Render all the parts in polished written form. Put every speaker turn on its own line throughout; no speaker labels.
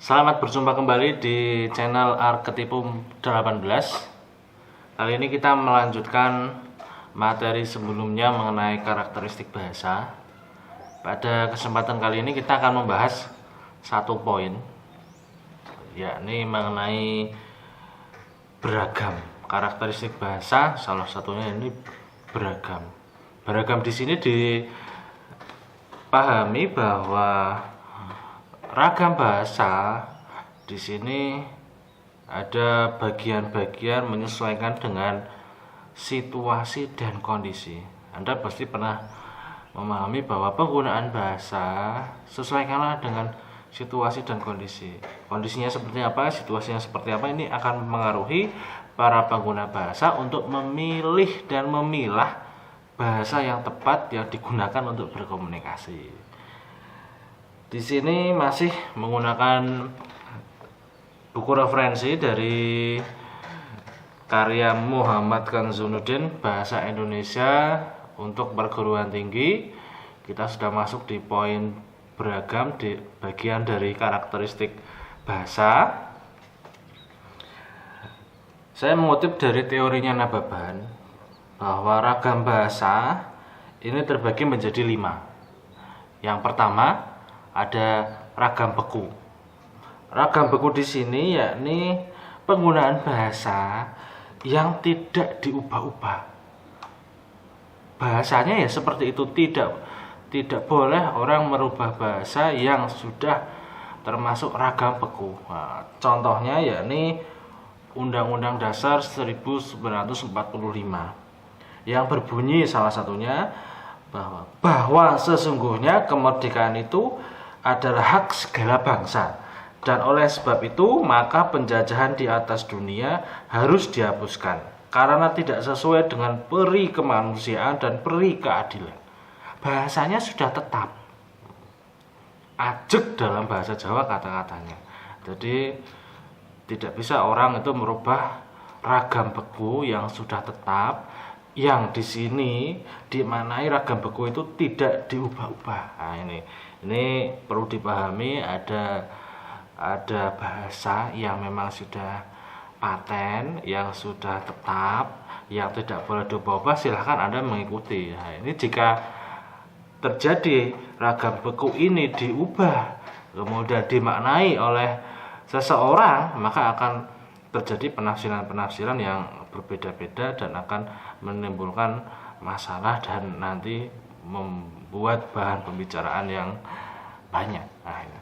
Selamat berjumpa kembali di channel Arketipum 18. Kali ini kita melanjutkan materi sebelumnya mengenai karakteristik bahasa. Pada kesempatan kali ini kita akan membahas satu poin, yakni mengenai beragam karakteristik bahasa. Salah satunya ini beragam. Beragam di sini dipahami bahwa ragam bahasa di sini ada bagian-bagian menyesuaikan dengan situasi dan kondisi. Anda pasti pernah memahami bahwa penggunaan bahasa sesuaikanlah dengan situasi dan kondisi. Kondisinya seperti apa, situasinya seperti apa, ini akan mengaruhi para pengguna bahasa untuk memilih dan memilah bahasa yang tepat yang digunakan untuk berkomunikasi. Di sini masih menggunakan buku referensi dari karya Muhammad Kanzunuddin, Bahasa Indonesia untuk Perguruan Tinggi. Kita sudah masuk di poin beragam, di bagian dari karakteristik bahasa. Saya mengutip dari teorinya Nababan bahwa ragam bahasa ini terbagi menjadi 5. Yang pertama ada ragam beku. Ragam beku di sini yakni penggunaan bahasa yang tidak diubah-ubah. Bahasanya ya seperti itu, tidak boleh orang merubah bahasa yang sudah termasuk ragam beku. Nah, contohnya yakni Undang-Undang Dasar 1945 yang berbunyi salah satunya bahwa sesungguhnya kemerdekaan itu adalah hak segala bangsa, dan oleh sebab itu maka penjajahan di atas dunia harus dihapuskan karena tidak sesuai dengan peri kemanusiaan dan peri keadilan. Bahasanya sudah tetap, ajeg dalam bahasa Jawa kata-katanya. Jadi tidak bisa orang itu merubah ragam beku yang sudah tetap, yang di sini dimaknai ragam beku itu tidak diubah-ubah. Nah, ini perlu dipahami, ada bahasa yang memang sudah paten, yang sudah tetap, yang tidak boleh diubah-ubah, silahkan Anda mengikuti. Nah, ini jika terjadi ragam beku ini diubah kemudian dimaknai oleh seseorang, maka akan terjadi penafsiran-penafsiran yang berbeda-beda dan akan menimbulkan masalah dan nanti membuat bahan pembicaraan yang banyak. Nah, ini.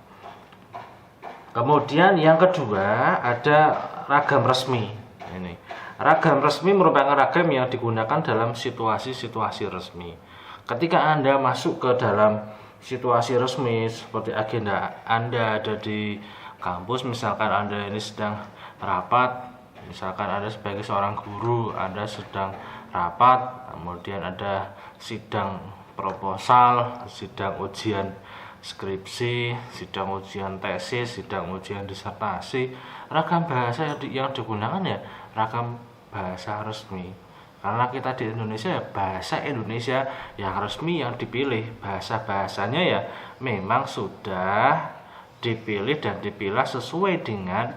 Kemudian yang kedua ada ragam resmi. Ini ragam resmi merupakan ragam yang digunakan dalam situasi-situasi resmi. Ketika Anda masuk ke dalam situasi resmi seperti agenda Anda ada di kampus, misalkan Anda ini sedang rapat, misalkan Anda sebagai seorang guru, Anda sedang rapat, kemudian ada sidang proposal, sidang ujian skripsi, sidang ujian tesis, sidang ujian disertasi, ragam bahasa yang digunakan ya ragam bahasa resmi. Karena kita di Indonesia ya bahasa Indonesia yang resmi yang dipilih, bahasa-bahasanya ya memang sudah dipilih dan dipilah sesuai dengan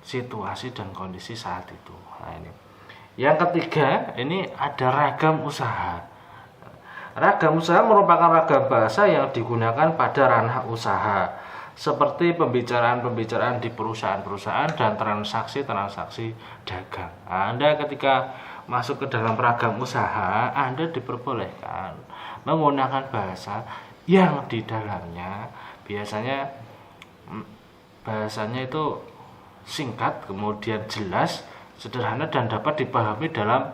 situasi dan kondisi saat itu. Nah, ini. Yang ketiga, ini ada ragam usaha. Ragam usaha merupakan ragam bahasa yang digunakan pada ranah usaha, seperti pembicaraan-pembicaraan di perusahaan-perusahaan dan transaksi-transaksi dagang. Anda ketika masuk ke dalam ragam usaha, Anda diperbolehkan menggunakan bahasa yang di dalamnya bahasanya itu singkat, kemudian jelas, sederhana dan dapat dipahami dalam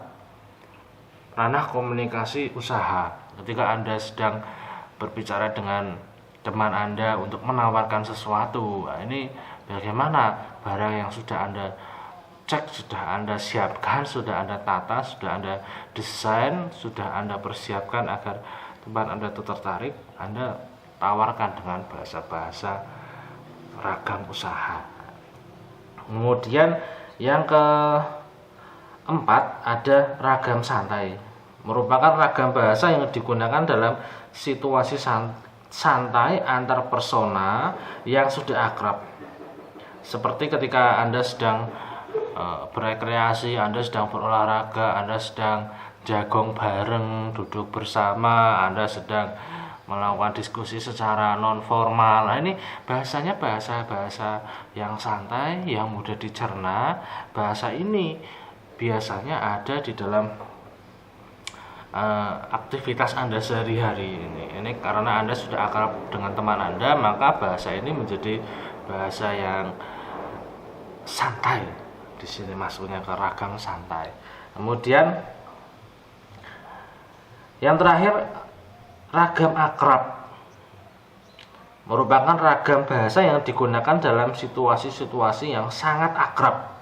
ranah komunikasi usaha. Ketika Anda sedang berbicara dengan teman Anda untuk menawarkan sesuatu, nah ini bagaimana barang yang sudah Anda cek, sudah Anda siapkan, sudah Anda tata, sudah Anda desain, sudah Anda persiapkan agar teman Anda itu tertarik, Anda tawarkan dengan bahasa-bahasa ragam usaha. Kemudian yang keempat ada ragam santai, merupakan ragam bahasa yang digunakan dalam situasi santai antar persona yang sudah akrab. Seperti ketika Anda sedang berekreasi, Anda sedang berolahraga, Anda sedang jagong bareng, duduk bersama, Anda sedang melakukan diskusi secara non formal. Nah, ini bahasanya bahasa yang santai, yang mudah dicerna. Bahasa ini biasanya ada di dalam aktivitas Anda sehari-hari ini karena Anda sudah akrab dengan teman Anda, maka bahasa ini menjadi bahasa yang santai. Di sini masuknya ke ragam santai. Kemudian yang terakhir, ragam akrab merupakan ragam bahasa yang digunakan dalam situasi-situasi yang sangat akrab.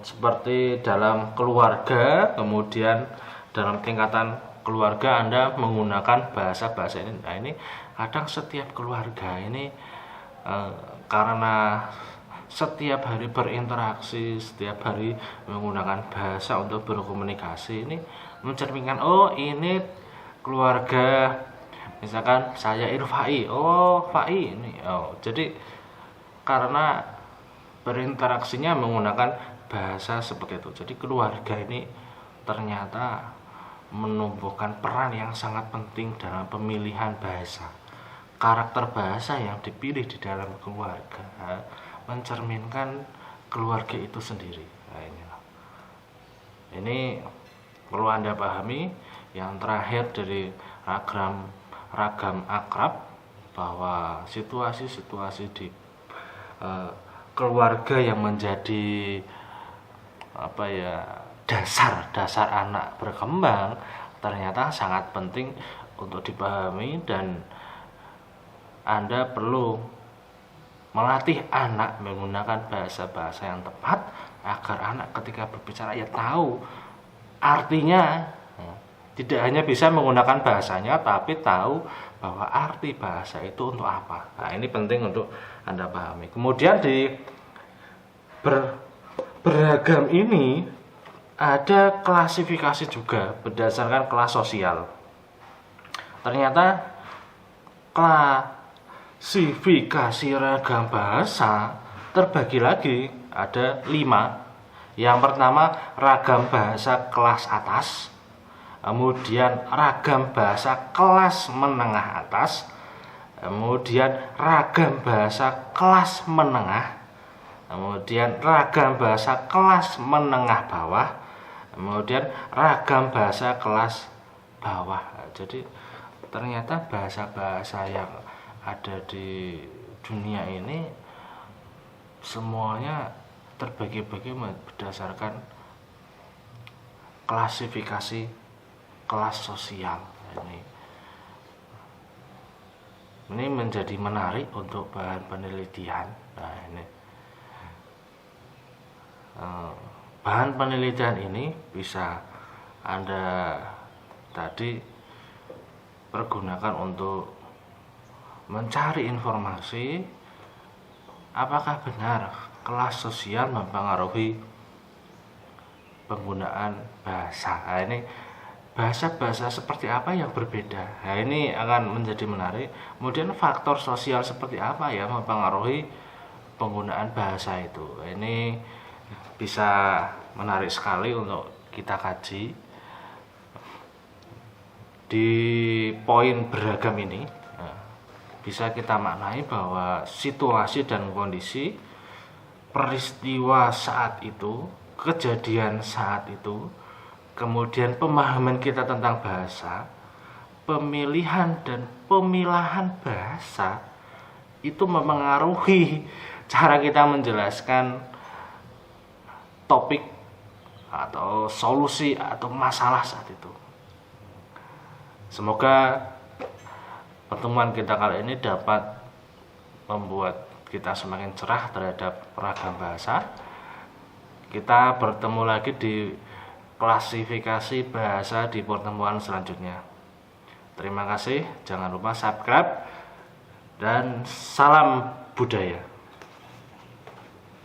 Seperti dalam keluarga, kemudian dalam tingkatan keluarga Anda menggunakan bahasa-bahasa ini. Nah, ini kadang setiap keluarga ini karena setiap hari berinteraksi, setiap hari menggunakan bahasa untuk berkomunikasi, ini mencerminkan, oh ini keluarga, misalkan saya Irfai, oh Fai ini, oh jadi karena berinteraksinya menggunakan bahasa seperti itu. Jadi keluarga ini ternyata menumbuhkan peran yang sangat penting dalam pemilihan bahasa. Karakter bahasa yang dipilih di dalam keluarga mencerminkan keluarga itu sendiri. Nah, ini perlu Anda pahami. Yang terakhir dari ragam akrab, bahwa situasi-situasi di keluarga yang menjadi dasar anak berkembang ternyata sangat penting untuk dipahami, dan Anda perlu melatih anak menggunakan bahasa-bahasa yang tepat agar anak ketika berbicara ya tahu artinya. Tidak hanya bisa menggunakan bahasanya, tapi tahu bahwa arti bahasa itu untuk apa. Nah, ini penting untuk Anda pahami. Kemudian di beragam ini ada klasifikasi juga berdasarkan kelas sosial. Ternyata klasifikasi ragam bahasa terbagi lagi ada 5. Yang pertama, ragam bahasa kelas atas. Kemudian ragam bahasa kelas menengah atas, kemudian ragam bahasa kelas menengah, kemudian ragam bahasa kelas menengah bawah, kemudian ragam bahasa kelas bawah. Jadi ternyata bahasa-bahasa yang ada di dunia ini semuanya terbagi-bagi berdasarkan klasifikasi kelas sosial. Ini menjadi menarik untuk bahan penelitian. Nah, ini bahan penelitian ini bisa Anda tadi pergunakan untuk mencari informasi apakah benar kelas sosial mempengaruhi penggunaan bahasa. Nah, ini bahasa-bahasa seperti apa yang berbeda. Nah, ini akan menjadi menarik. Kemudian faktor sosial seperti apa yang mempengaruhi penggunaan bahasa itu. Ini bisa menarik sekali untuk kita kaji. Di poin beragam ini bisa kita maknai bahwa situasi dan kondisi, peristiwa saat itu, kejadian saat itu, kemudian pemahaman kita tentang bahasa, pemilihan dan pemilahan bahasa itu mempengaruhi cara kita menjelaskan topik atau solusi atau masalah saat itu. Semoga pertemuan kita kali ini dapat membuat kita semakin cerah terhadap ragam bahasa. Kita bertemu lagi di klasifikasi bahasa di pertemuan selanjutnya. Terima kasih, jangan lupa subscribe, dan salam budaya.